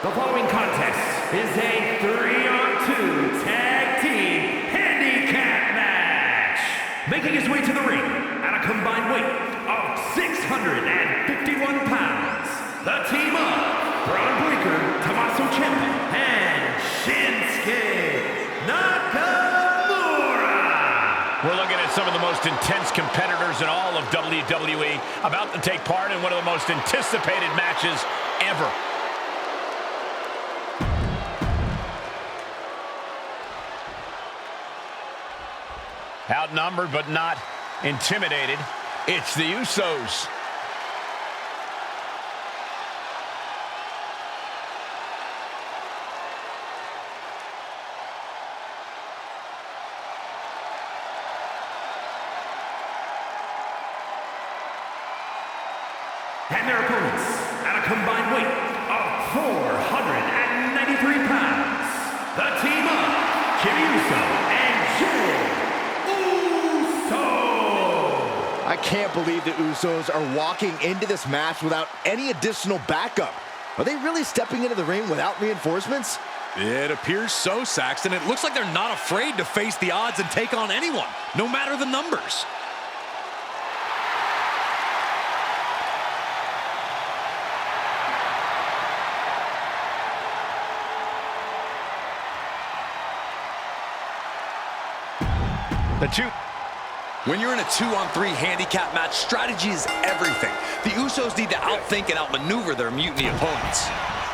The following contest is a 3-on-2 tag team handicap match. Making his way to the ring at a combined weight of 651 pounds, the team of Braun Breaker, Tommaso Ciampa, and Shinsuke Nakamura. We're looking at some of the most intense competitors in all of WWE about to take part in one of the most anticipated matches ever. Outnumbered but not intimidated, it's the Usos. And their opponents at a combined weight of 493 pounds, the team of Jimmy Uso and Jey Uso. I can't believe the Usos are walking into this match without any additional backup. Are they really stepping into the ring without reinforcements? It appears so, Saxton. It looks like they're not afraid to face the odds and take on anyone, no matter the numbers. When you're in a 2-on-3 handicap match, strategy is everything. The Usos need to outthink and outmaneuver their mutiny opponents.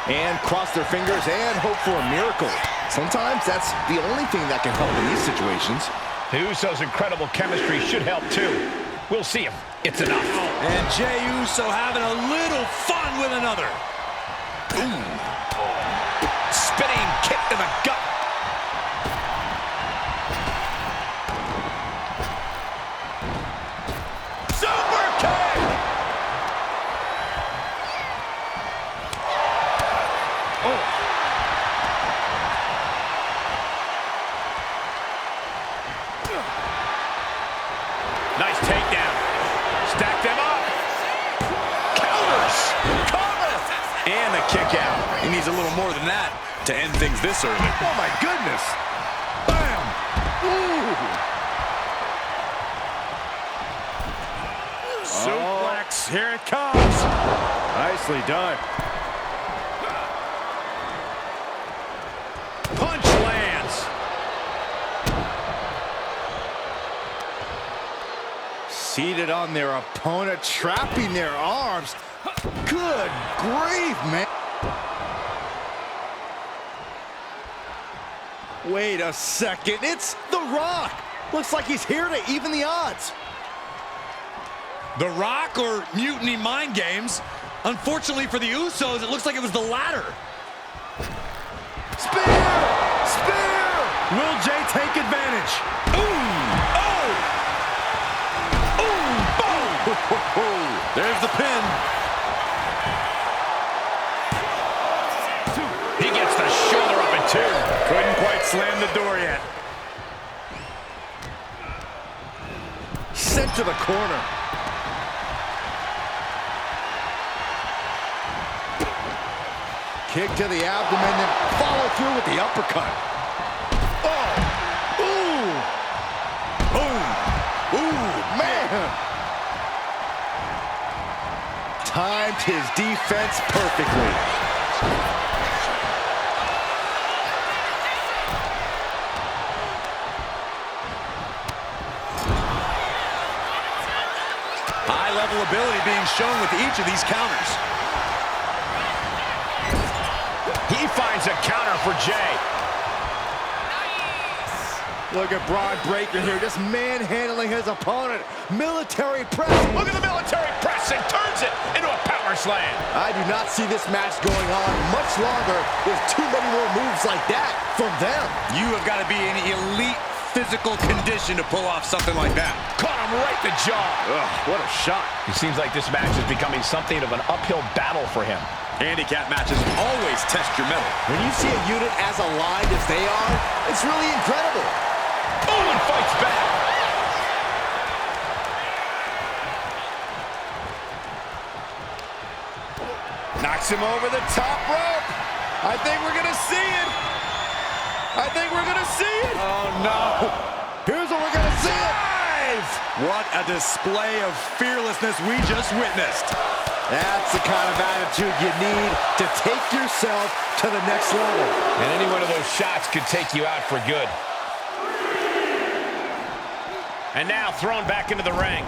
And cross their fingers and hope for a miracle. Sometimes that's the only thing that can help in these situations. The Usos' incredible chemistry should help too. We'll see if it's enough. And Jey Uso having a little fun with another. Ooh. Spinning kick to the gut. Nice takedown. Stack them up. Counters. Cover. And the kick out. He needs a little more than that to end things this early. Oh my goodness. Bam. Ooh. Suplex. Here it comes. Nicely done. Punch lands. Seated on their opponent, trapping their arms. Good grief, man. Wait a second, it's The Rock. Looks like he's here to even the odds. The Rock or Mutiny Mind Games? Unfortunately for the Usos, it looks like it was the latter. Spear! Spear! Will Jey take advantage? Ooh! Oh! Ooh! Boom! There's the pin. He gets the shoulder up in two. Couldn't quite slam the door yet. Sent to the corner. Kick to the abdomen, then follow through with the uppercut. Oh! Ooh! Boom! Ooh, man! Timed his defense perfectly. High-level ability being shown with each of these counters. He finds a counter for Jey. Look at Braun Breaker here, just manhandling his opponent. Military press. Look at the military press and turns it into a power slam. I do not see this match going on much longer with too many more moves like that from them. You have got to be in elite physical condition to pull off something like that. Caught him right in the jaw. Ugh, what a shot. It seems like this match is becoming something of an uphill battle for him. Handicap matches always test your mettle. When you see a unit as aligned as they are, it's really incredible. Oh, and fights back. Knocks him over the top rope. I think we're gonna see it. I think we're gonna see it. Oh, no. Here's what we're gonna see it. What a display of fearlessness we just witnessed. That's the kind of attitude you need to take yourself to the next level. And any one of those shots could take you out for good. And now thrown back into the ring.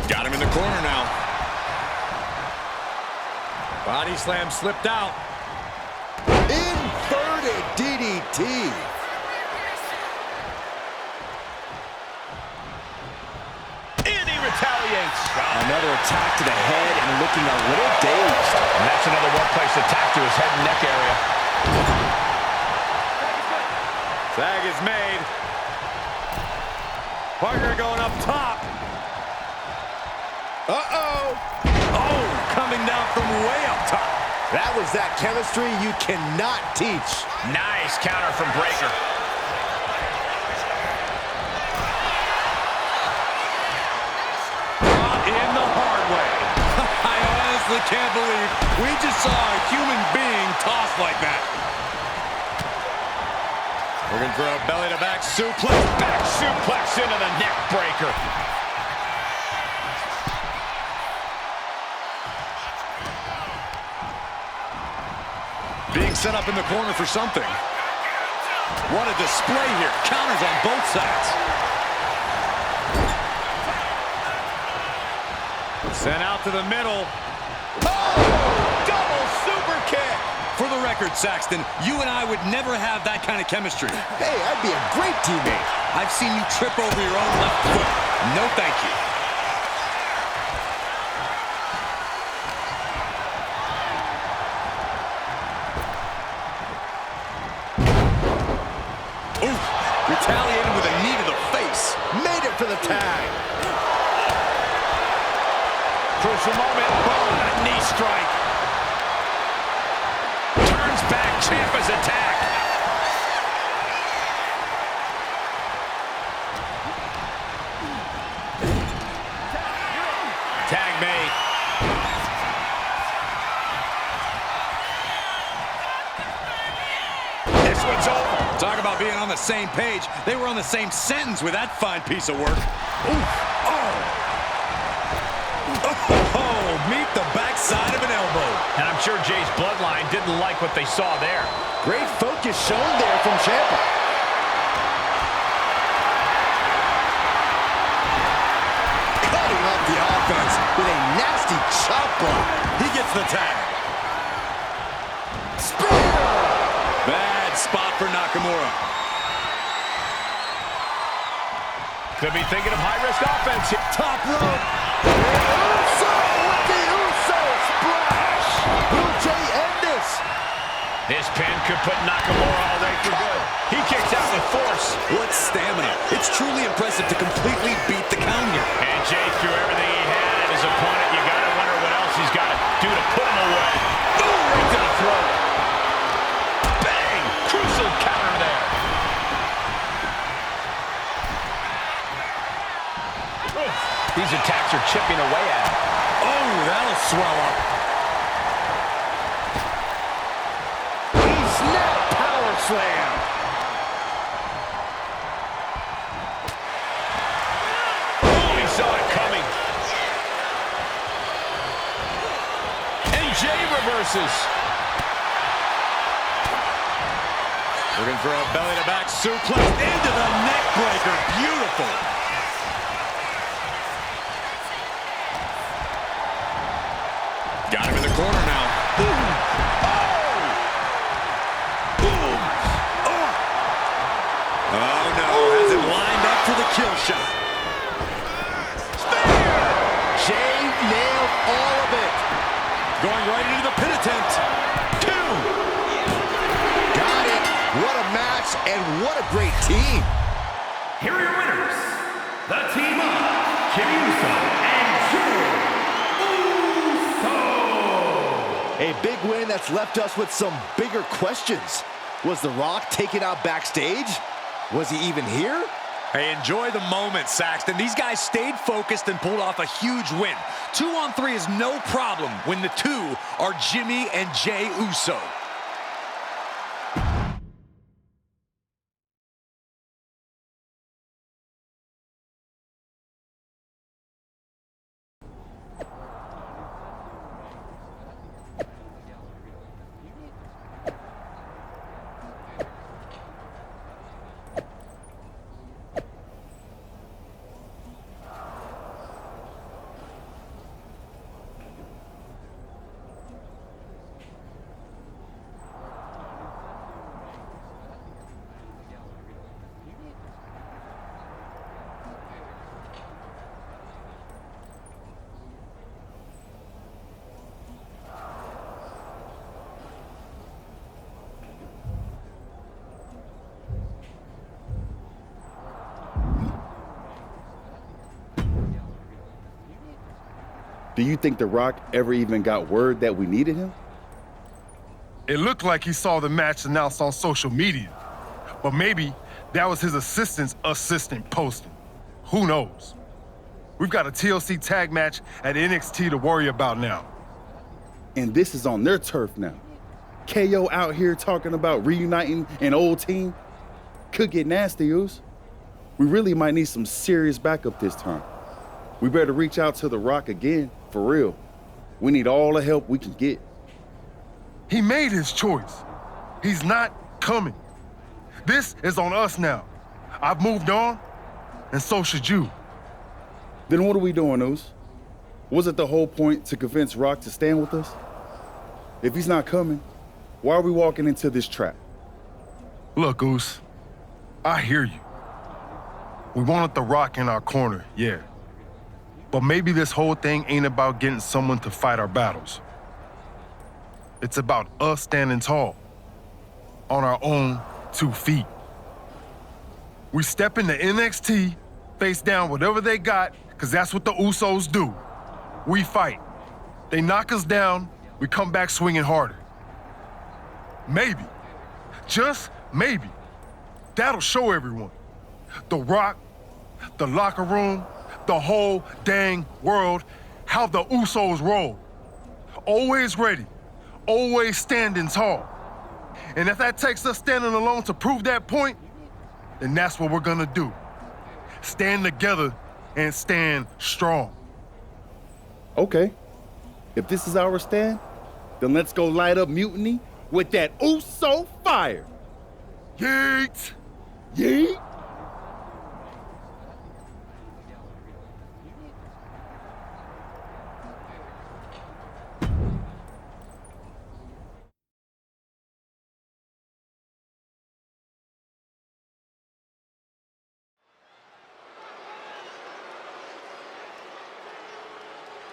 Got him in the corner now. Body slam slipped out. Inverted DDT. Retaliates. Another attack to the head and looking a little dazed. And that's another workplace attack to his head and neck area. Tag is made. Partner going up top. Uh-oh. Oh, coming down from way up top. That was that chemistry you cannot teach. Nice counter from Breaker. In the hard way. I honestly can't believe we just saw a human being tossed like that. Looking for a belly-to-back suplex. Back suplex into the neck breaker. Being set up in the corner for something. What a display here. Counters on both sides. Sent out to the middle. Oh! Double super kick! For the record, Saxton, you and I would never have that kind of chemistry. Hey, I'd be a great teammate. I've seen you trip over your own left foot. No thank you. Oof! Retaliated with a knee to the face. Made it for the tag. Crucial moment. Boom. A knee strike. Turns back. Ciampa's attack. Tag made. This one's over. Talk about being on the same page. They were on the same sentence with that fine piece of work. Oof. Oh. Oh, meet the backside of an elbow. And I'm sure Jay's bloodline didn't like what they saw there. Great focus shown there from Ciampa. Cutting off the offense with a nasty chop block. He gets the tag. Spear! Bad spot for Nakamura. Could be thinking of high-risk offense. Top rope. Uso with the Uso splash. Will Jay end this? This pin could put Nakamura away for good. He kicks out with force. What stamina. It's truly impressive to completely beat the count here. And Jay threw everything he had at his opponent. You got to wonder what else he's got to do to put him away. Boom! Right to the throat. Bang! Crucial counter there. Oof. These attacks are chipping away at him. Oh, that'll swell up. Snap power slam. Oh, he saw it coming. And Jay reverses. Looking for a belly-to-back suplex into the neck breaker. Beautiful. Got him in the corner now. Boom. Oh! Boom. Oh, no. Has it lined up for the kill shot. Spear! Jay nailed all of it. Going right into the pin attempt. 2. Got it. What a match and what a great team. Here are your winners, the team of Jey Uso and Jey Uso. A big win that's left us with some bigger questions. Was The Rock taken out backstage? Was he even here? Hey, enjoy the moment, Saxton. These guys stayed focused and pulled off a huge win. 2-on-3 is no problem when the two are Jimmy and Jey Uso. Do you think The Rock ever even got word that we needed him? It looked like he saw the match announced on social media, but maybe that was his assistant's assistant posting. Who knows? We've got a TLC tag match at NXT to worry about now. And this is on their turf now. KO out here talking about reuniting an old team. Could get nasty, Oos. We really might need some serious backup this time. We better reach out to The Rock again, for real. We need all the help we can get. He made his choice. He's not coming. This is on us now. I've moved on, and so should you. Then what are we doing, Oos? Was it the whole point to convince Rock to stand with us? If he's not coming, why are we walking into this trap? Look, Oos, I hear you. We wanted The Rock in our corner, yeah. But maybe this whole thing ain't about getting someone to fight our battles. It's about us standing tall, on our own 2 feet. We step into NXT, face down whatever they got, because that's what the Usos do. We fight. They knock us down, we come back swinging harder. Maybe, just maybe, that'll show everyone. The Rock, the locker room, the whole dang world, how the Usos roll. Always ready, always standing tall. And if that takes us standing alone to prove that point, then that's what we're gonna do. Stand together and stand strong. Okay, if this is our stand, then let's go light up Mutiny with that Uso fire. Yeet! Yeet!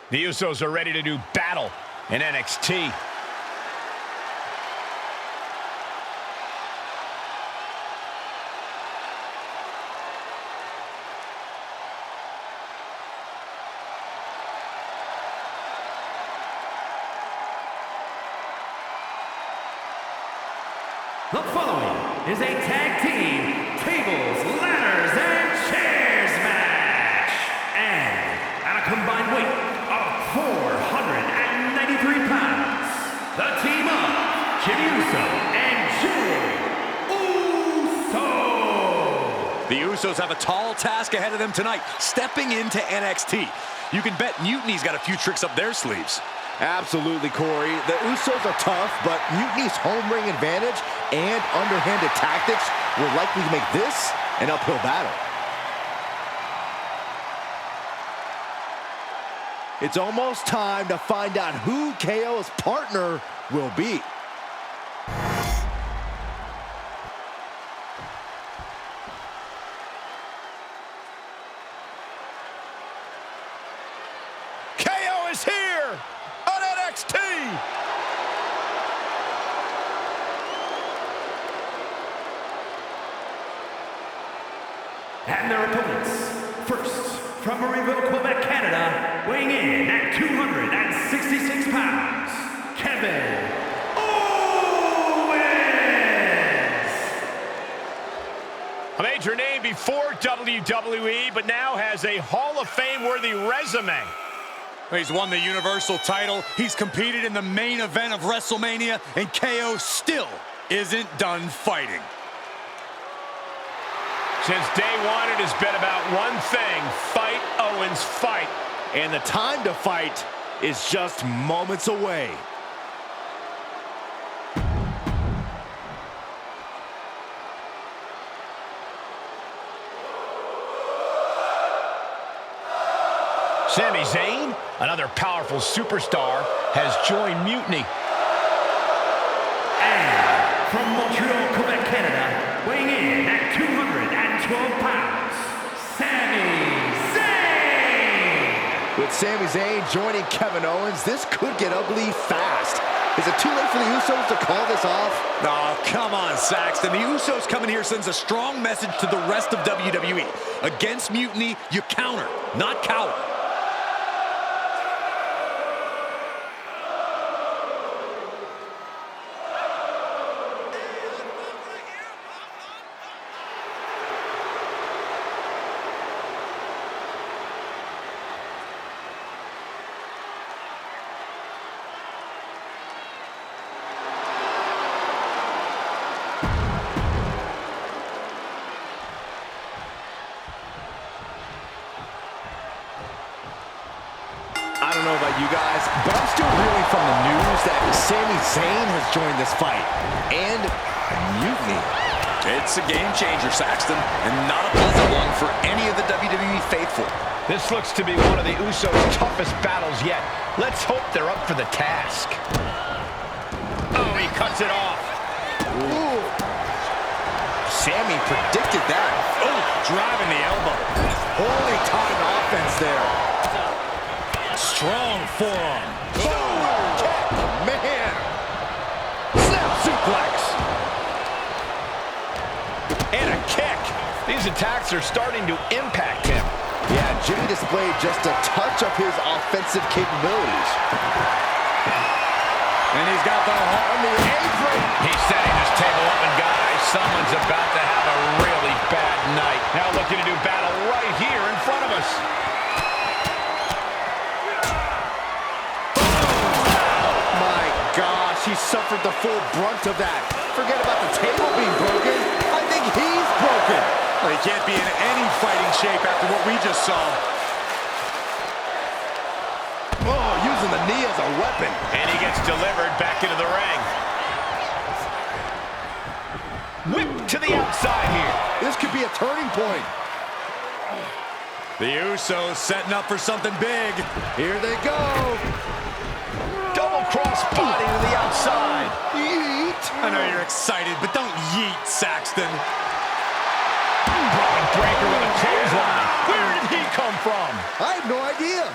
The Usos are ready to do battle in NXT. The following is a tag team tables, ladders, and chairs match. And at a combined weight of 493 pounds, the team of Jimmy Uso and Jey Uso. The Usos have a tall task ahead of them tonight, stepping into NXT. You can bet Mutiny's got a few tricks up their sleeves. Absolutely, Corey. The Usos are tough, but Mutiny's home ring advantage and underhanded tactics will likely make this an uphill battle. It's almost time to find out who KO's partner will be. KO is here on NXT. And their opponents, first, from Marieville, Quebec, Canada, weighing in at 266 pounds, Kevin Owens! A major name before WWE, but now has a Hall of Fame-worthy resume. He's won the Universal title. He's competed in the main event of WrestleMania, and KO still isn't done fighting. Since day one, it has been about one thing: fight, Owens, fight. And the time to fight is just moments away. Sami Zayn, another powerful superstar, has joined Mutiny. And from Montreal, Quebec, Canada, weighing in at 212 pounds, Sami Zayn! With Sami Zayn joining Kevin Owens, this could get ugly fast. Is it too late for the Usos to call this off? Oh, come on, Saxton. The Usos coming here sends a strong message to the rest of WWE. Against Mutiny, you counter, not cower. I don't know about you guys, but I'm still reeling from the news that Sami Zayn has joined this fight. And Mutiny. It's a game changer, Saxton, and not a pleasant one for any of the WWE faithful. This looks to be one of the Usos' toughest battles yet. Let's hope they're up for the task. Oh, he cuts it off. Ooh. Sami predicted that. Oh, driving the elbow. Holy timed offense there. Strong forearm. Boom! Kick! Man! Snap suplex! And a kick. These attacks are starting to impact him. Yeah, Jimmy displayed just a touch of his offensive capabilities. And he's got the On the apron! He's setting this table up, and guys, someone's about to have a really bad night. Now looking to do battle right here in front of us. Gosh, he suffered the full brunt of that. Forget about the table being broken. I think he's broken. Well, he can't be in any fighting shape after what we just saw. Oh, using the knee as a weapon. And he gets delivered back into the ring. Whip to the outside here. This could be a turning point. The Usos setting up for something big. Here they go. Double cross body to the outside. Yeet. I know you're excited, but don't yeet, Saxton. Broad breaker with a clothesline. Where did he come from? I have no idea.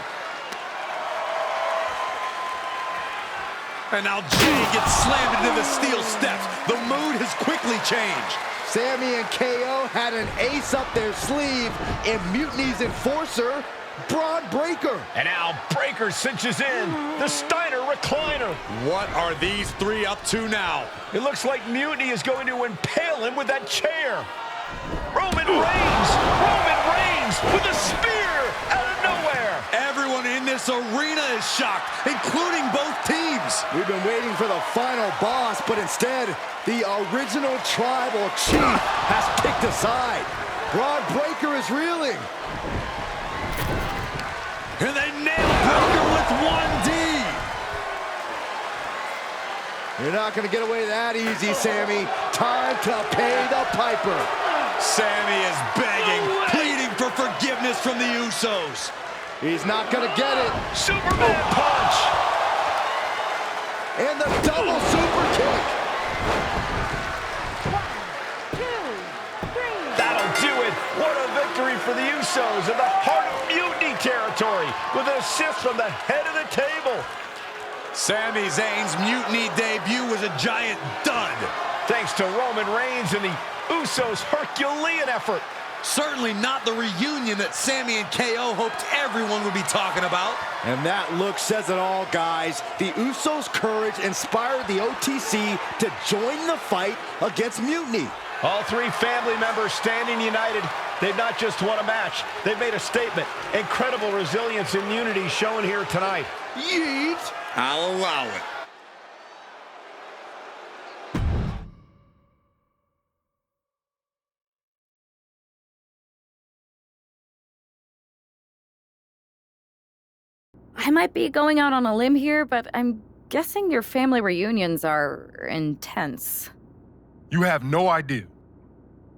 And now Jay gets slammed into the steel steps. The mood has quickly changed. Sami and KO had an ace up their sleeve in Mutiny's enforcer, Broad Breaker. And now Breaker cinches in. The Steiner recliner. What are these three up to now? It looks like Mutiny is going to impale him with that chair. Roman Reigns! Roman Reigns with a spear out of nowhere! Everyone in this arena is shocked, including both teams. We've been waiting for the final boss, but instead, the original tribal chief has kicked aside. Broad Breaker is reeling. And they nailed Breaker with 1D. You're not going to get away that easy, Sami. Time to pay the piper. Sami is begging, pleading for forgiveness from the Usos. He's not going to get it. Superman punch! And the double super kick. That'll do it. What a victory for the Usos in the heart of Mutiny territory with an assist from the head of the table. Sami Zayn's Mutiny debut was a giant dud. Thanks to Roman Reigns and the Usos' Herculean effort. Certainly not the reunion that Sami and KO hoped everyone would be talking about. And that look says it all, guys. The Usos' courage inspired the OTC to join the fight against Mutiny. All three family members standing united. They've not just won a match, they've made a statement. Incredible resilience and unity shown here tonight. Yeet! I'll allow it. I might be going out on a limb here, but I'm guessing your family reunions are intense. You have no idea.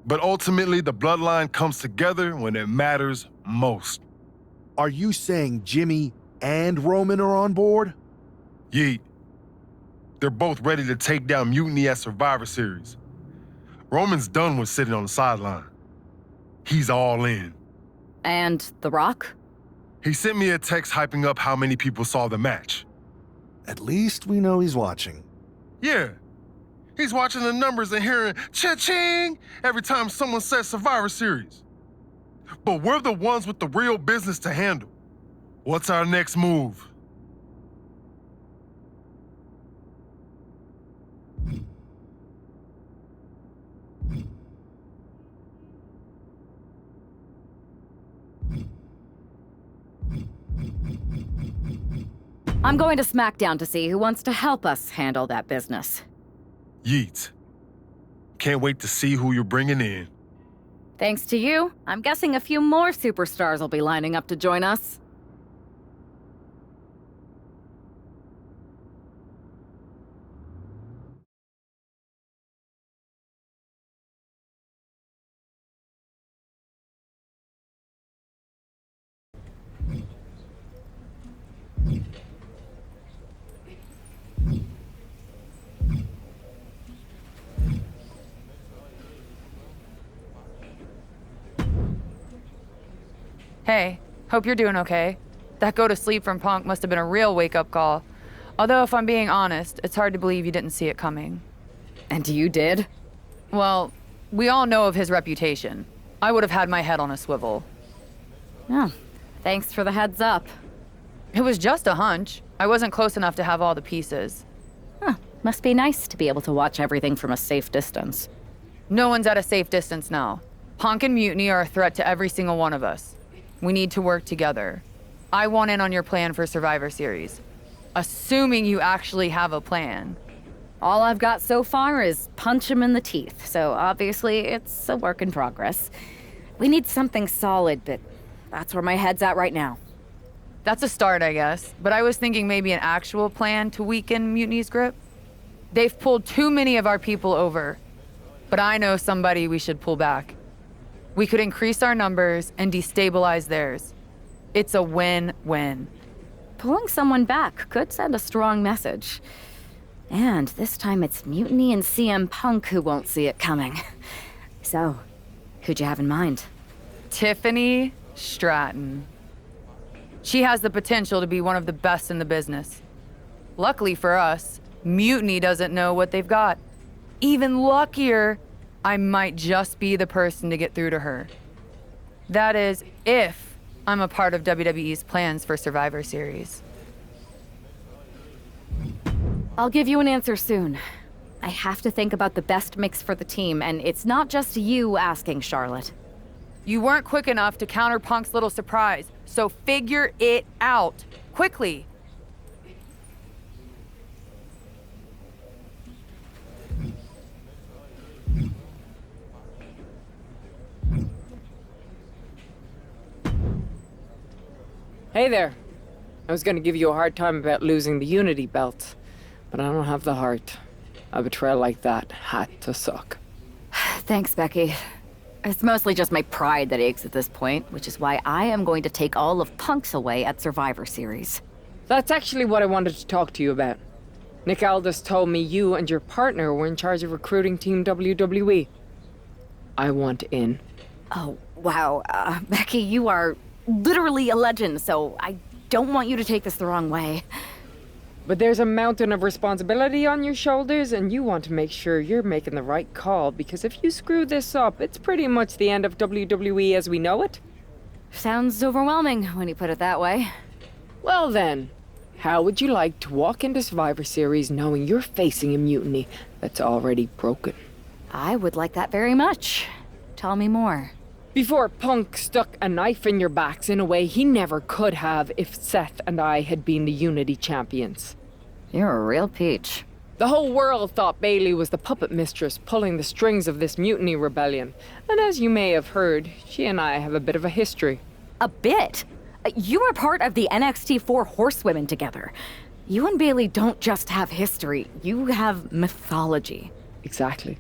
But ultimately, the bloodline comes together when it matters most. Are you saying Jimmy and Roman are on board? Yeet. They're both ready to take down Mutiny at Survivor Series. Roman's done with sitting on the sideline. He's all in. And The Rock? He sent me a text hyping up how many people saw the match. At least we know he's watching. Yeah. He's watching the numbers and hearing cha-ching every time someone says Survivor Series. But we're the ones with the real business to handle. What's our next move? I'm going to SmackDown to see who wants to help us handle that business. Yeet. Can't wait to see who you're bringing in. Thanks to you, I'm guessing a few more superstars will be lining up to join us. Hey, hope you're doing okay. That go to sleep from Punk must have been a real wake-up call. Although, if I'm being honest, it's hard to believe you didn't see it coming. And you did? Well, we all know of his reputation. I would have had my head on a swivel. Oh, thanks for the heads up. It was just a hunch. I wasn't close enough to have all the pieces. Huh, must be nice to be able to watch everything from a safe distance. No one's at a safe distance now. Punk and Mutiny are a threat to every single one of us. We need to work together. I want in on your plan for Survivor Series. Assuming you actually have a plan. All I've got so far is punch him in the teeth, so obviously it's a work in progress. We need something solid, but that's where my head's at right now. That's a start, I guess. But I was thinking maybe an actual plan to weaken Mutiny's grip. They've pulled too many of our people over. But I know somebody we should pull back. We could increase our numbers and destabilize theirs. It's a win-win. Pulling someone back could send a strong message. And this time it's Mutiny and CM Punk who won't see it coming. So, who'd you have in mind? Tiffany Stratton. She has the potential to be one of the best in the business. Luckily for us, Mutiny doesn't know what they've got. Even luckier, I might just be the person to get through to her. That is, if I'm a part of WWE's plans for Survivor Series. I'll give you an answer soon. I have to think about the best mix for the team, and it's not just you asking, Charlotte. You weren't quick enough to counter Punk's little surprise, so figure it out, quickly. Hey there. I was gonna give you a hard time about losing the Unity belt, but I don't have the heart. A betrayal like that had to suck. Thanks, Becky. It's mostly just my pride that aches at this point, which is why I am going to take all of Punk's away at Survivor Series. That's actually what I wanted to talk to you about. Nick Aldis told me you and your partner were in charge of recruiting Team WWE. I want in. Oh, wow. Becky, you are literally a legend, so I don't want you to take this the wrong way. But there's a mountain of responsibility on your shoulders, and you want to make sure you're making the right call, because if you screw this up, it's pretty much the end of WWE as we know it. Sounds overwhelming when you put it that way. Well then, how would you like to walk into Survivor Series knowing you're facing a mutiny that's already broken? I would like that very much. Tell me more. Before Punk stuck a knife in your backs in a way he never could have if Seth and I had been the Unity champions. You're a real peach. The whole world thought Bailey was the puppet mistress pulling the strings of this mutiny rebellion. And as you may have heard, she and I have a bit of a history. A bit? You were part of the NXT 4 Horsewomen together. You and Bailey don't just have history, you have mythology. Exactly.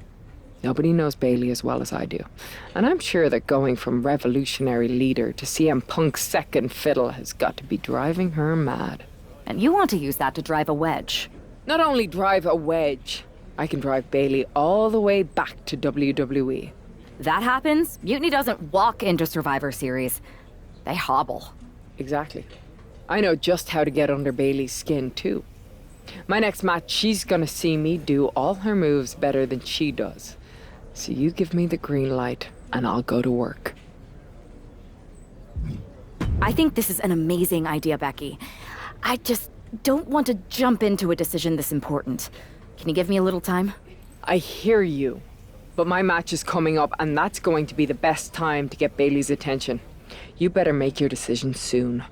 Nobody knows Bailey as well as I do. And I'm sure that going from revolutionary leader to CM Punk's second fiddle has got to be driving her mad. And you want to use that to drive a wedge. Not only drive a wedge, I can drive Bailey all the way back to WWE. That happens, Mutiny doesn't walk into Survivor Series. They hobble. Exactly. I know just how to get under Bailey's skin, too. My next match, she's gonna see me do all her moves better than she does. So you give me the green light, and I'll go to work. I think this is an amazing idea, Becky. I just don't want to jump into a decision this important. Can you give me a little time? I hear you, but my match is coming up, and that's going to be the best time to get Bailey's attention. You better make your decision soon.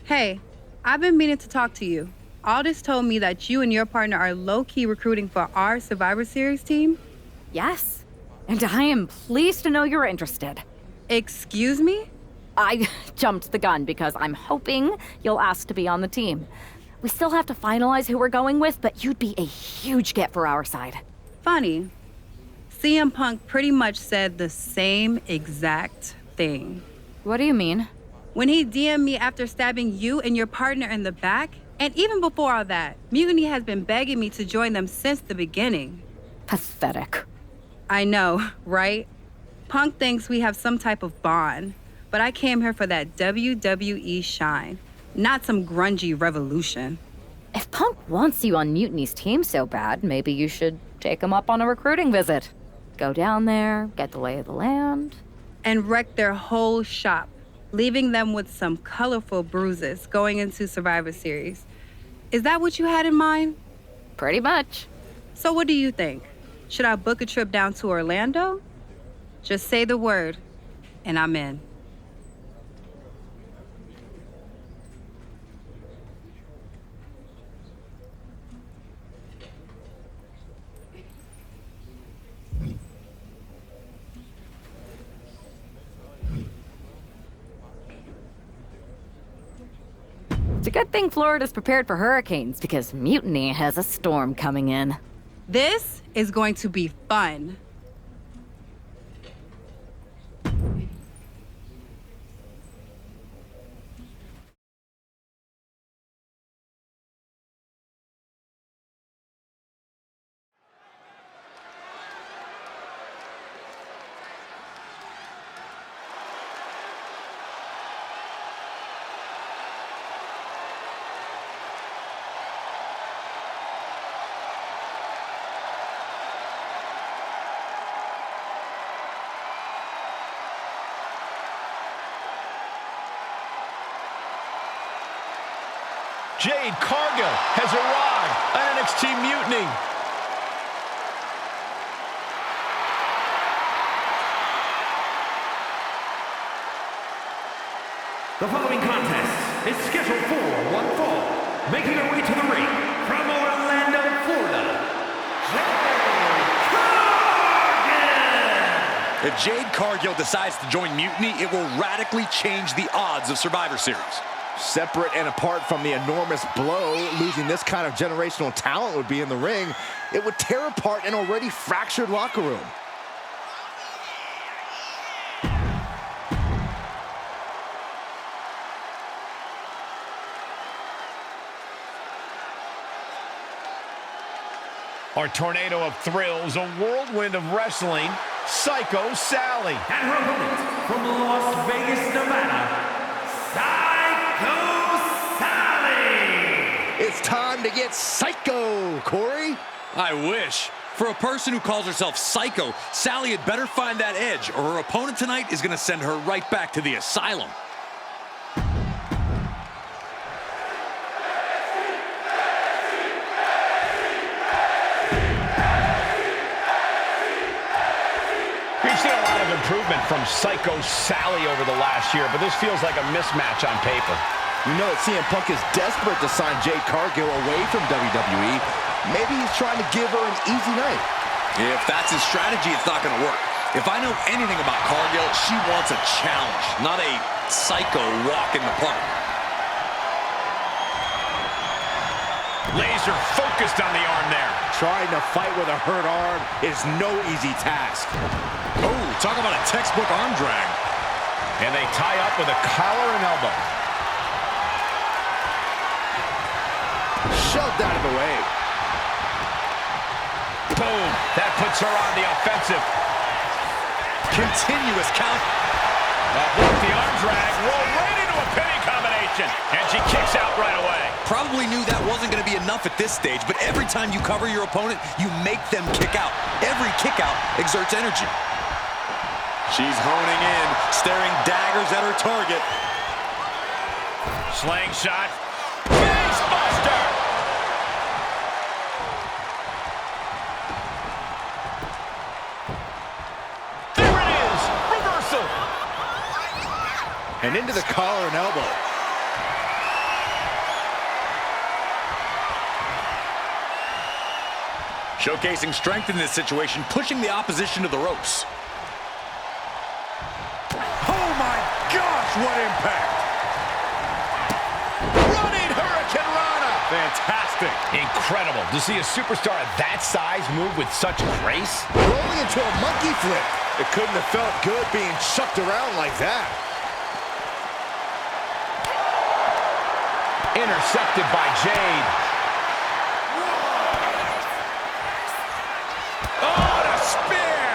Hey, I've been meaning to talk to you. Aldous told me that you and your partner are low-key recruiting for our Survivor Series team. Yes, and I am pleased to know you're interested. Excuse me? I jumped the gun because I'm hoping you'll ask to be on the team. We still have to finalize who we're going with, but you'd be a huge get for our side. Funny. CM Punk pretty much said the same exact thing. What do you mean? When he DM'd me after stabbing you and your partner in the back, and even before all that, Mutiny has been begging me to join them since the beginning. Pathetic. I know, right? Punk thinks we have some type of bond, but I came here for that WWE shine, not some grungy revolution. If Punk wants you on Mutiny's team so bad, maybe you should take him up on a recruiting visit. Go down there, get the lay of the land. And wreck their whole shop, leaving them with some colorful bruises going into Survivor Series. Is that what you had in mind? Pretty much. So what do you think? Should I book a trip down to Orlando? Just say the word, and I'm in. It's a good thing Florida's prepared for hurricanes, because Mutiny has a storm coming in. This is going to be fun. Jade Cargill has arrived on NXT Mutiny. The following contest is scheduled for one fall. Making her way to the ring from Orlando, Florida, Jade Cargill! If Jade Cargill decides to join Mutiny, it will radically change the odds of Survivor Series. Separate and apart from the enormous blow losing this kind of generational talent would be in the ring, it would tear apart an already fractured locker room. Our tornado of thrills, a whirlwind of wrestling, Psycho Sally. And her opponent from Las Vegas, Nevada, Psycho Sally! It's time to get psycho, Corey. I wish. For a person who calls herself Psycho, Sally had better find that edge, or her opponent tonight is going to send her right back to the asylum. improvement from Psycho Sally over the last year, but this feels like a mismatch on paper. You know that CM Punk is desperate to sign Jade Cargill away from WWE. Maybe he's trying to give her an easy night. If that's his strategy, it's not going to work. If I know anything about Cargill, she wants a challenge, not a psycho walk in the park. Laser focused on the arm there. Trying to fight with a hurt arm is no easy task. Oh, talk about a textbook arm drag. And they tie up with a collar and elbow. Shoved out of the way. Boom. That puts her on the offensive. Continuous count. With the arm drag, roll right into a pinning combination. And she kicks out right away. Probably knew that wasn't going to be enough at this stage, but every time you cover your opponent, you make them kick out. Every kick out exerts energy. She's honing in, staring daggers at her target. Slingshot. Face buster. There it is. Reversal. And into the collar and elbow. Showcasing strength in this situation, pushing the opposition to the ropes. Oh my gosh, what impact! Running Hurricane Rana! Fantastic. Incredible to see a superstar of that size move with such grace. Rolling into a monkey flip. It couldn't have felt good being chucked around like that. Intercepted by Jade. Oh, the spear!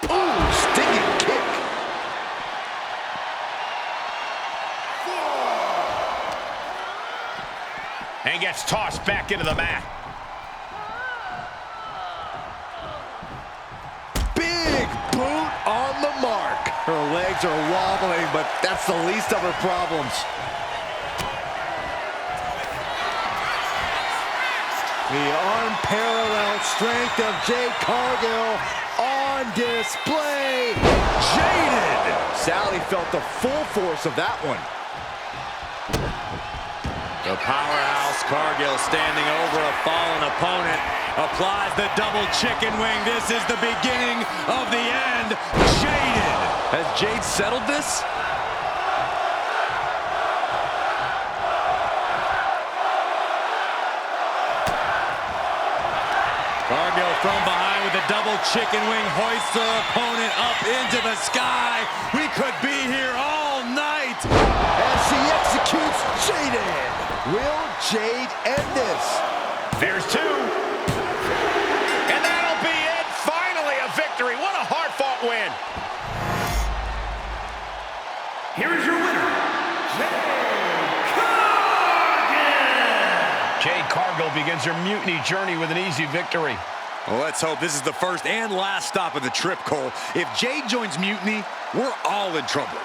Ooh, stinging kick. And gets tossed back into the mat. Big boot on the mark. Her legs are wobbling, but that's the least of her problems. The unparalleled strength of Jade Cargill on display. Jaded! Sally felt the full force of that one. The powerhouse Cargill standing over a fallen opponent. Applies the double chicken wing. This is the beginning of the end. Jaded! Has Jade settled this? Cargill from behind with a double chicken wing, hoists her opponent up into the sky. We could be here all night. As she executes Jaded. Will Jade end this? There's two. And that'll be it. Finally a victory. What a hard-fought win. Here is your winner, Jade Cargill begins her mutiny journey with an easy victory. Well, let's hope this is the first and last stop of the trip, Cole. If Jade joins Mutiny, we're all in trouble.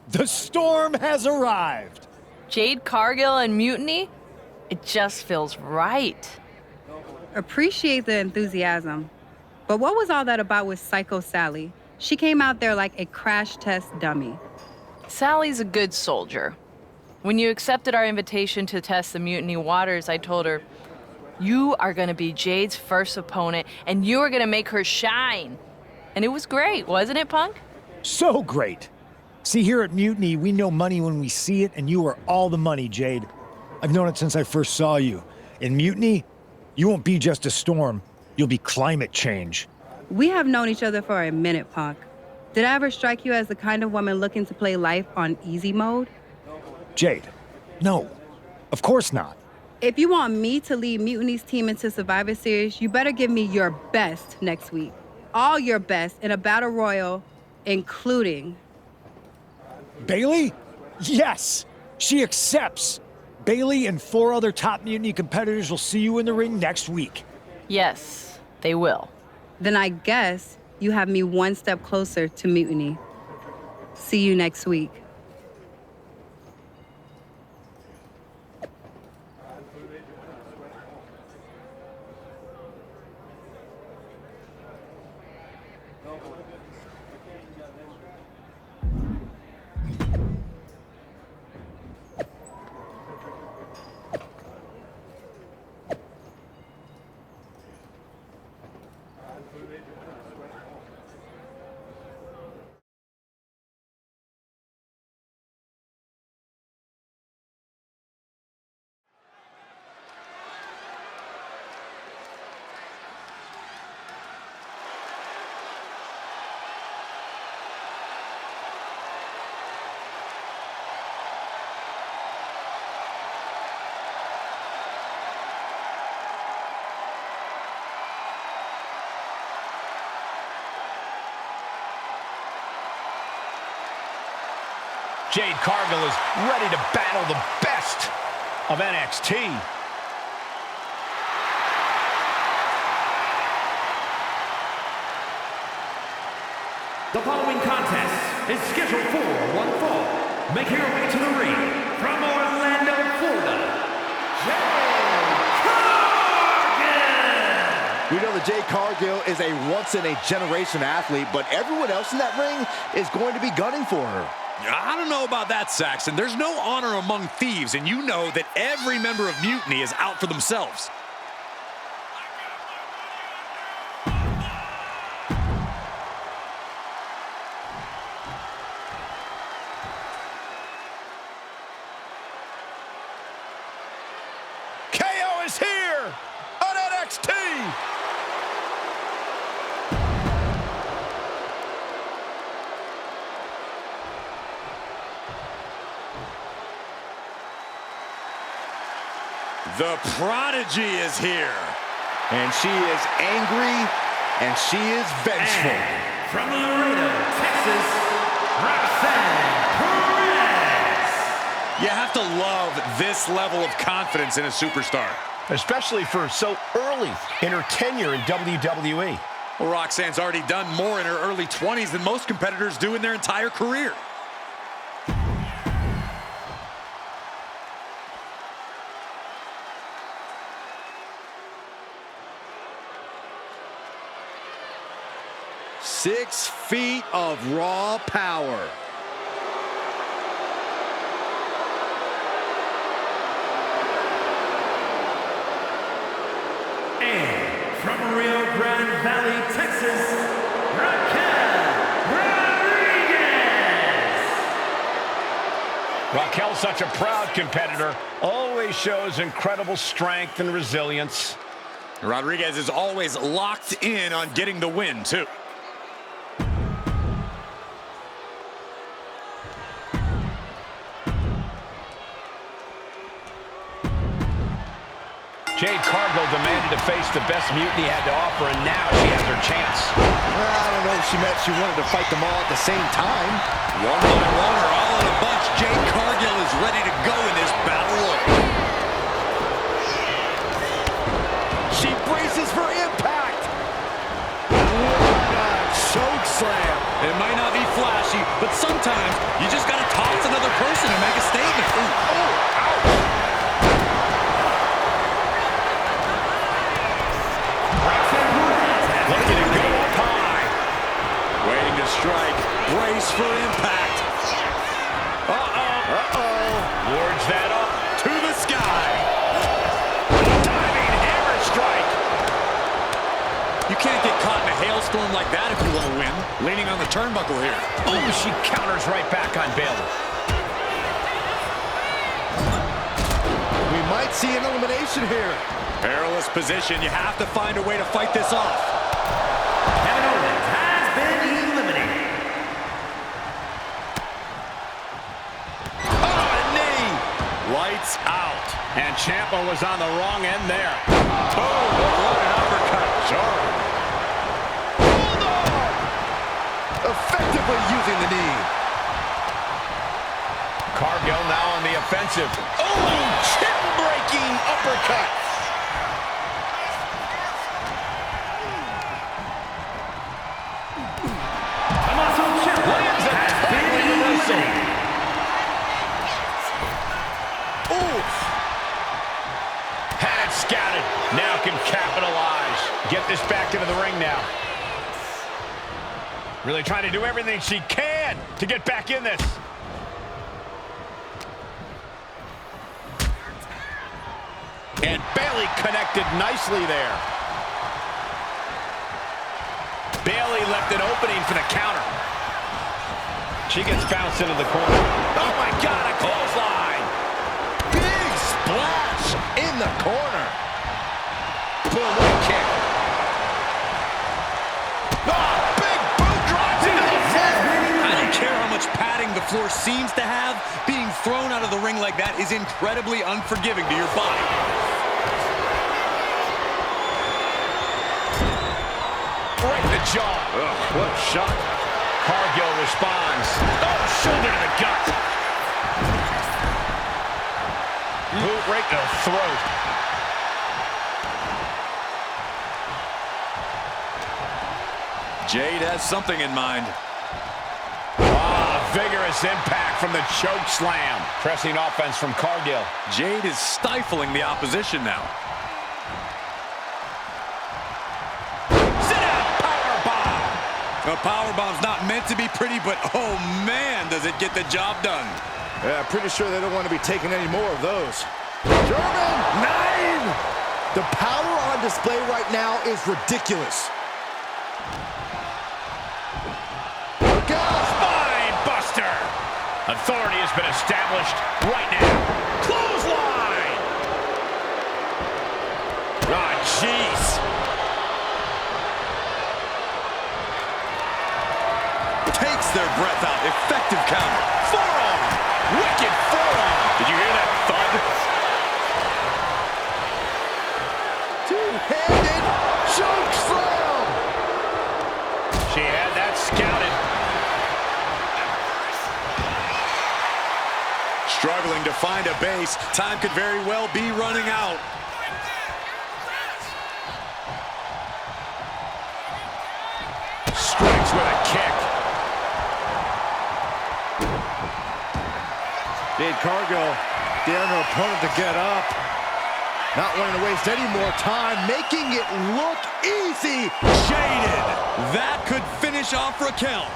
The storm has arrived. Jade Cargill and Mutiny? It just feels right. Appreciate the enthusiasm. But what was all that about with Psycho Sally? She came out there like a crash test dummy. Sally's a good soldier. When you accepted our invitation to test the Mutiny waters, I told her, you are gonna be Jade's first opponent, and you are gonna make her shine. And it was great, wasn't it, Punk? So great. See, here at Mutiny, we know money when we see it, and you are all the money, Jade. I've known it since I first saw you. In Mutiny, you won't be just a storm. You'll be climate change. We have known each other for a minute, Punk. Did I ever strike you as the kind of woman looking to play life on easy mode? Jade, no. Of course not. If you want me to lead Mutiny's team into Survivor Series, you better give me your best next week. All your best in a battle royal, including... Bailey? Yes! She accepts! Bailey and 4 other top Mutiny competitors will see you in the ring next week. Yes, they will. Then I guess you have me one step closer to Mutiny. See you next week. Jade Cargill is ready to battle the best of NXT. The following contest is scheduled for one fall. Making her way to the ring from Orlando, Florida, Jade Cargill! We know that Jade Cargill is a once-in-a-generation athlete, but everyone else in that ring is going to be gunning for her. I don't know about that, Saxon. There's no honor among thieves, and you know that every member of Mutiny is out for themselves. KO is here on NXT. The Prodigy is here. And she is angry, and she is vengeful. And from Laredo, Texas, Roxanne Perez! You have to love this level of confidence in a superstar. Especially for so early in her tenure in WWE. Well, Roxanne's already done more in her early 20s than most competitors do in their entire career. Six feet of raw power. And from Rio Grande Valley, Texas, Raquel Rodriguez! Raquel's such a proud competitor. Always shows incredible strength and resilience. Rodriguez is always locked in on getting the win, too. Jade Cargill demanded to face the best Mutiny had to offer, and now she has her chance. Well, I don't know if she meant she wanted to fight them all at the same time. One by one or all in a bunch, Jade Cargill is ready to go in this battle royal. She braces for impact. What a choke slam. It might not be flashy, but sometimes you just got to toss another person to make a statement. Ooh. Oh, ouch. Looking to go up high. Waiting to strike. Brace for impact. Wards that up. To the sky. Diving hammer strike. You can't get caught in a hailstorm like that if you want to win. Leaning on the turnbuckle here. Oh, she counters right back on Bailey. We might see an elimination here. Perilous position. You have to find a way to fight this off. Kevin Owens has been eliminated. Oh, a knee. Lights out. And Ciampa was on the wrong end there. Boom, a loaded uppercut. Sure. Hold on. Effectively using the knee. Cargill now on the offensive. Oh, chin-breaking uppercut. Tommaso Ciampa has been eliminated. Oof. Had it scouted. Now can capitalize. Get this back into the ring now. Really trying to do everything she can to get back in this. And Bayley connected nicely there. Bayley left an opening for the counter. She gets bounced into the corner. Oh my God, a clothesline. Big splash in the corner. Boom, what a kick. Oh, big boot drives into the floor. I don't care how much padding the floor seems to have. Being thrown out of the ring like that is incredibly unforgiving to your body. Right in the jaw. Ugh, what a shot. Cargill responds. Oh, shoulder to the gut. Boot right to the throat. Jade has something in mind. Ah, vigorous impact from the choke slam. Pressing offense from Cargill. Jade is stifling the opposition now. A powerbomb's not meant to be pretty, but oh man, does it get the job done. Yeah, pretty sure they don't want to be taking any more of those. German 9! The power on display right now is ridiculous. Look out! Spine buster. Authority has been established right now. Clothesline. Ah, jeez. Takes their breath out. Effective counter. Forearm. Wicked forearm. Did you hear that thud? Two-handed choke slam. She had that scouted. Struggling to find a base. Time could very well be running out. Strikes with a kick. Jade Cargill daring her opponent to get up. Not wanting to waste any more time, making it look easy. Jaded. That could finish off Raquel.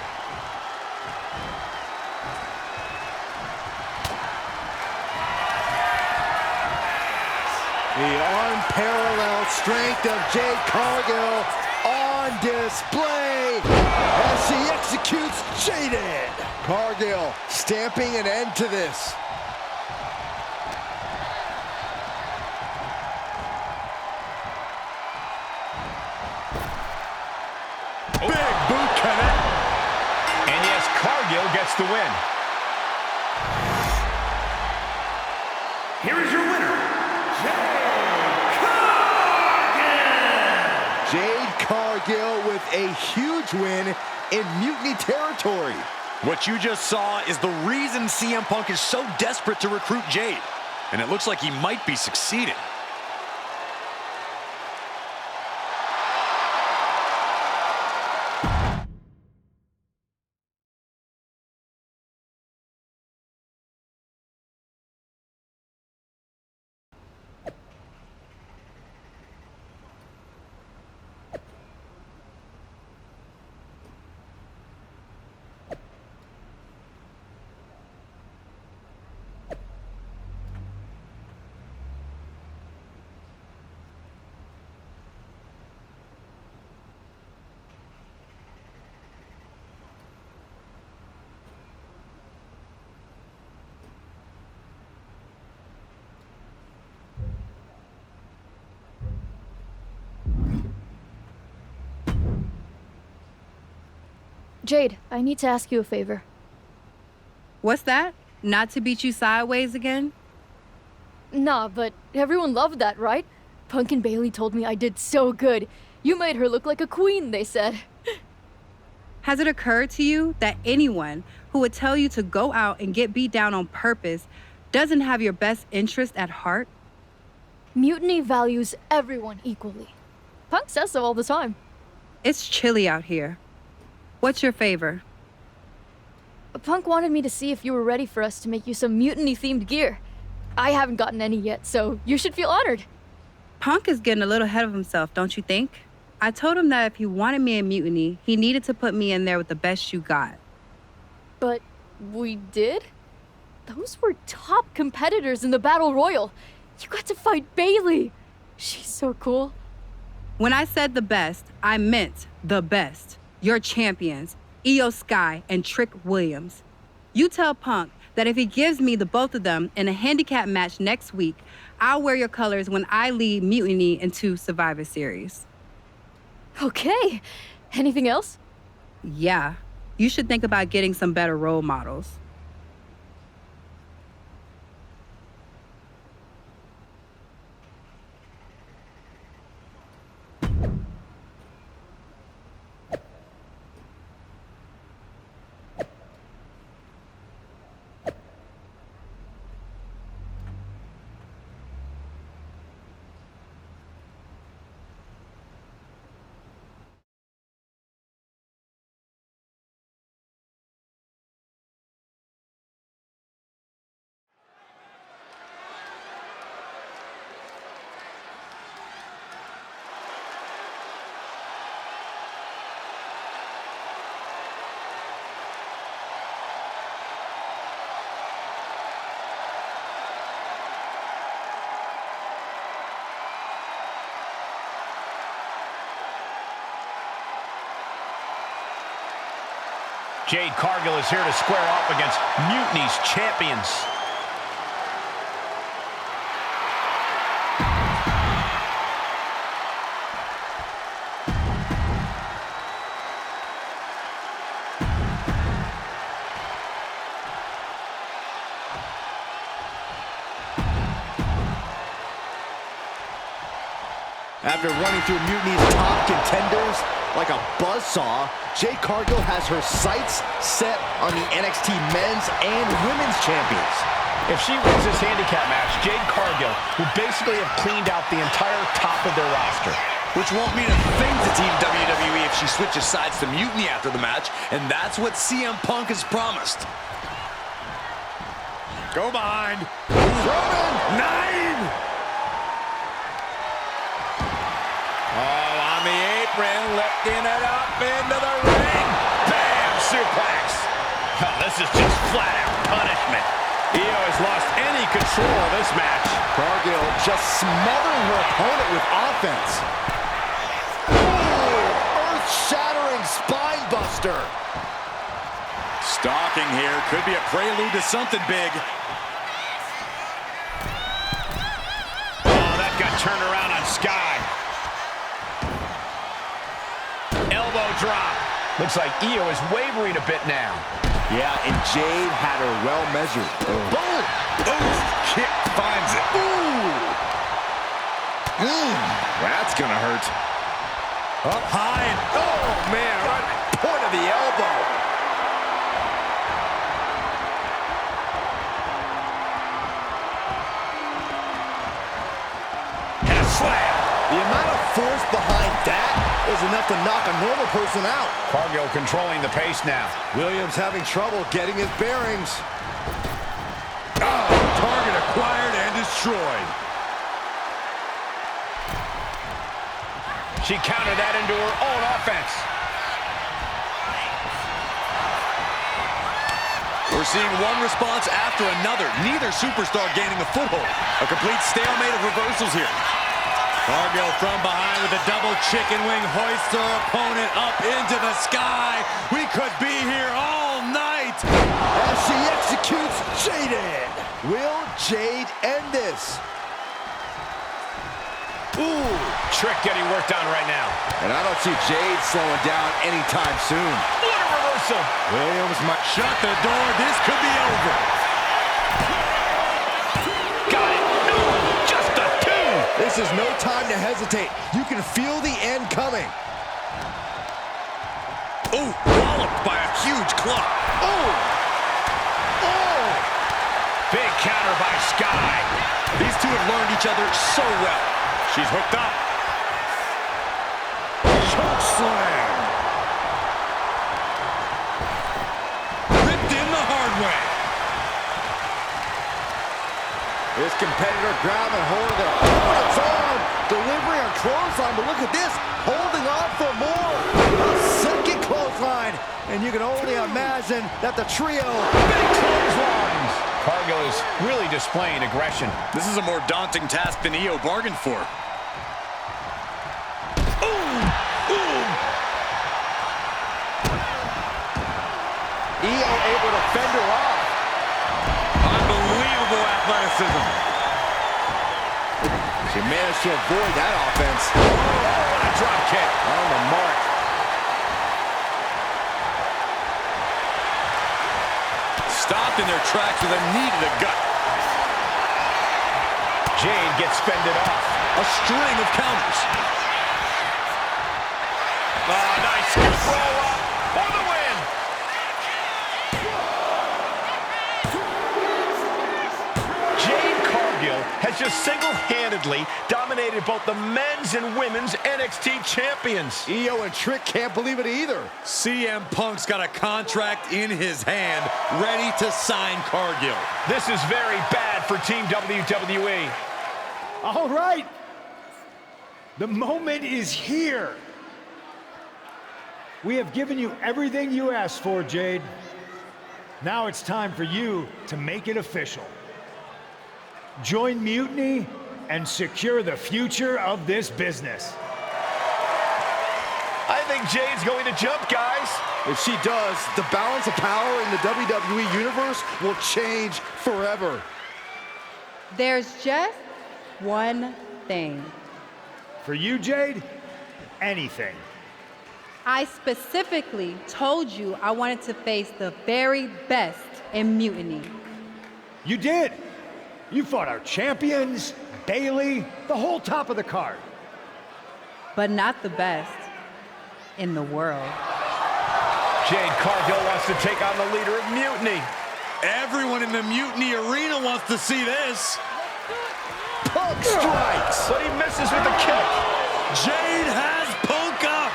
The unparalleled strength of Jade Cargill on display as she executes Jaded. Cargill stamping an end to this. Big boot connect. And yes, Cargill gets the win. Here is your winner, Jade Cargill with a huge win in Mutiny territory. What you just saw is the reason CM Punk is so desperate to recruit Jade. And it looks like he might be succeeding. Jade, I need to ask you a favor. What's that? Not to beat you sideways again? Nah, but everyone loved that, right? Punk and Bayley told me I did so good. You made her look like a queen, they said. Has it occurred to you that anyone who would tell you to go out and get beat down on purpose doesn't have your best interest at heart? Mutiny values everyone equally. Punk says so all the time. It's chilly out here. What's your favor? Punk wanted me to see if you were ready for us to make you some mutiny-themed gear. I haven't gotten any yet, so you should feel honored. Punk is getting a little ahead of himself, don't you think? I told him that if he wanted me in Mutiny, he needed to put me in there with the best you got. But we did? Those were top competitors in the Battle Royal. You got to fight Bailey. She's so cool. When I said the best, I meant the best. Your champions, Io Sky and Trick Williams. You tell Punk that if he gives me the both of them in a handicap match next week, I'll wear your colors when I lead Mutiny into Survivor Series. Okay. Anything else? Yeah. You should think about getting some better role models. Jade Cargill is here to square off against Mutiny's champions. After running through Mutiny's top contenders like a buzzsaw, Jade Cargill has her sights set on the NXT men's and women's champions. If she wins this handicap match, Jade Cargill will basically have cleaned out the entire top of their roster. Which won't mean a thing to Team WWE if she switches sides to Mutiny after the match, and that's what CM Punk has promised. Go behind. Roman! 9! Oh, on the apron, lifting it up into the ring. Bam! Suplex. Oh, this is just flat-out punishment. Io has lost any control of this match. Cargill just smothering her opponent with offense. Ooh, earth-shattering spine buster. Stalking here could be a prelude to something big. Oh, that got turned around on Sky. Elbow drop. Looks like Io is wavering a bit now. Yeah, and Jade had her well measured. Boom! Ooh, kick finds it. Ooh! That's gonna hurt. Up high and oh man, right Point of the elbow. and a slam. The amount of force behind that is enough to knock a normal person out. Cargill controlling the pace now. Williams having trouble getting his bearings. Oh, target acquired and destroyed. She countered that into her own offense. We're seeing one response after another. Neither superstar gaining a foothold. A complete stalemate of reversals here. Cargill from behind with a double chicken wing, hoists her opponent up into the sky. We could be here all night. As she executes Jaded. Will Jade end this? Ooh, Trick getting worked on right now. And I don't see Jade slowing down anytime soon. What a reversal. Williams might Shut the door. This could be over. Got it. No, just a 2. This is no time to hesitate. You can feel the end coming. Oh, walloped by a huge club. Oh! Oh! Big counter by Sky. These two have learned each other so well. She's hooked up. Choke slam. Ripped in the hard way. This competitor grabbing hold of their opponent's arm, delivering a clothesline, but look at this, holding on for more. A second clothesline, and you can only imagine that the trio, big clotheslines. Cargill is really displaying aggression. This is a more daunting task than Io bargained for. Io able to fend her off. Unbelievable athleticism. She managed to avoid that offense. Oh, a drop kick. On the mark. Stopped in their tracks with a knee to the gut. Jade gets fended off. A string of counters. Oh, nice scoop roll up for the win. Jade Cargill has just single-handedly dominated both the men's and women's NXT champions. Io and Trick can't believe it either. CM Punk's got a contract in his hand, ready to sign Cargill. This is very bad for Team WWE. All right. The moment is here. We have given you everything you asked for, Jade. Now it's time for you to make it official. Join Mutiny and secure the future of this business. I think Jade's going to jump, guys. If she does, the balance of power in the WWE Universe will change forever. There's just one thing. For you, Jade, anything. I specifically told you I wanted to face the very best in Mutiny. You did. You fought our champions, Bailey, the whole top of the card. But not the best in the world. Jade Cargill wants to take on the leader of Mutiny. Everyone in the Mutiny arena wants to see this. Punk strikes. But he misses with the kick. Jade has Punk up.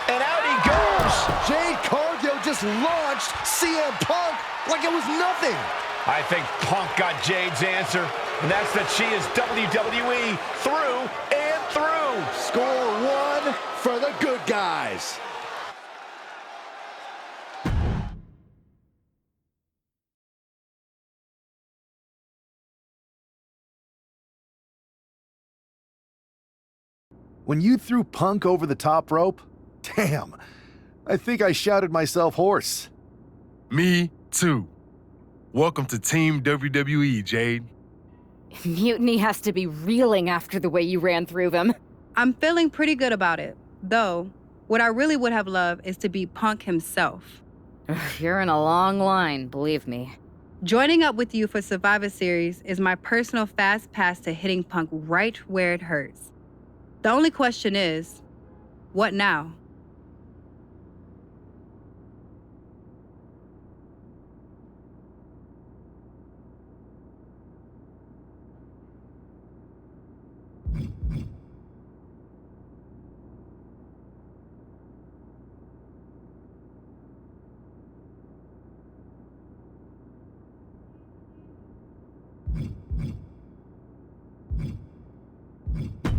And out he goes. Jade Cargill just launched CM Punk like it was nothing. I think Punk got Jade's answer, and that's that she is WWE through and through. Score one for the good guys. When you threw Punk over the top rope, damn, I think I shouted myself hoarse. Me too. Welcome to Team WWE, Jade. Mutiny has to be reeling after the way you ran through them. I'm feeling pretty good about it. Though, what I really would have loved is to be Punk himself. You're in a long line, believe me. Joining up with you for Survivor Series is my personal fast pass to hitting Punk right where it hurts. The only question is, what now?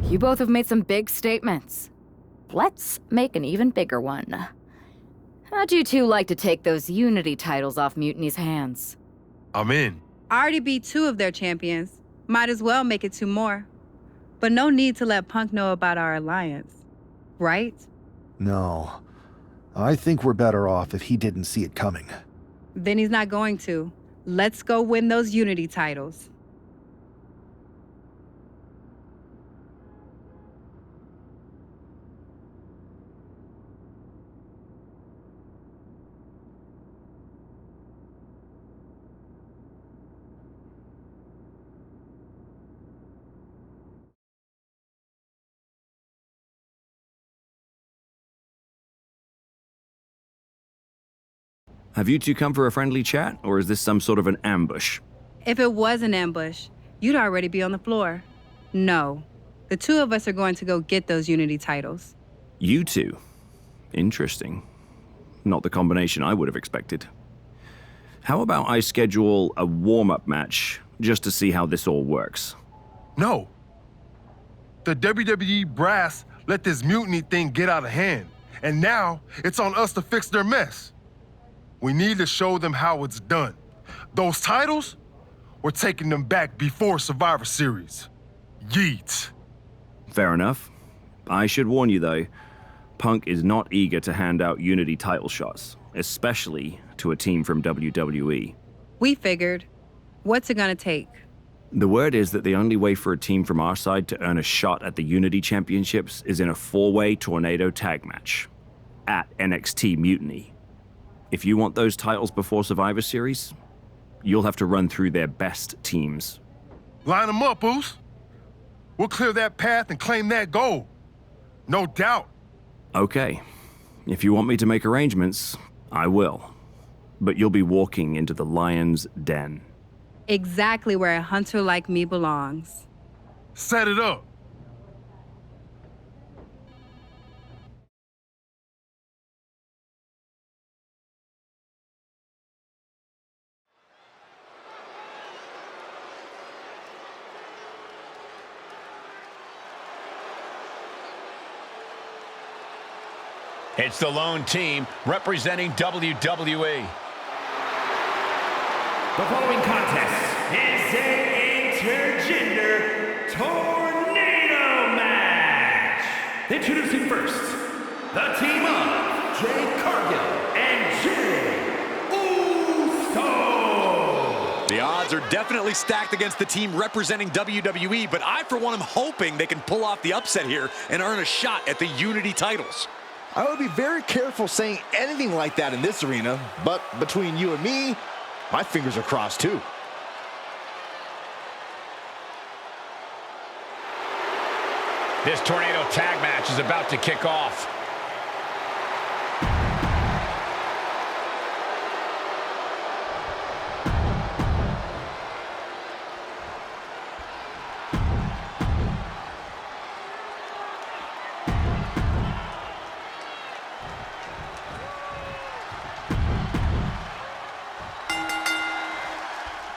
You both have made some big statements. Let's make an even bigger one. How'd you two like to take those Unity titles off Mutiny's hands? I'm in. I already beat 2 of their champions. Might as well make it 2 more. But no need to let Punk know about our alliance. Right? No. I think we're better off if he didn't see it coming. Then he's not going to. Let's go win those Unity titles. Have you two come for a friendly chat, or is this some sort of an ambush? If it was an ambush, you'd already be on the floor. No. The two of us are going to go get those Unity titles. You two? Interesting. Not the combination I would have expected. How about I schedule a warm-up match just to see how this all works? No. The WWE brass let this mutiny thing get out of hand, and now it's on us to fix their mess. We need to show them how it's done. Those titles, we're taking them back before Survivor Series. Yeet. Fair enough. I should warn you, though, Punk is not eager to hand out Unity title shots, especially to a team from WWE. We figured. What's it gonna take? The word is that the only way for a team from our side to earn a shot at the Unity Championships is in a 4-way tornado tag match at NXT Mutiny. If you want those titles before Survivor Series, you'll have to run through their best teams. Line them up, Oos. We'll clear that path and claim that gold. No doubt. Okay. If you want me to make arrangements, I will. But you'll be walking into the lion's den. Exactly where a hunter like me belongs. Set it up. It's the lone team representing WWE. The following contest is an intergender tornado match. Introducing first, the team of Jade Cargill and Jey Uso. The odds are definitely stacked against the team representing WWE, but I, for one, am hoping they can pull off the upset here and earn a shot at the Unity titles. I would be very careful saying anything like that in this arena, but between you and me, my fingers are crossed too. This tornado tag match is about to kick off.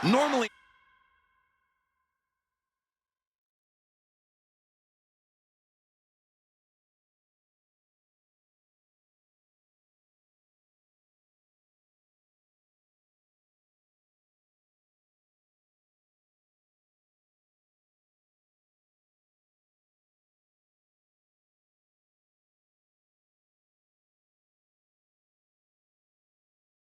Normally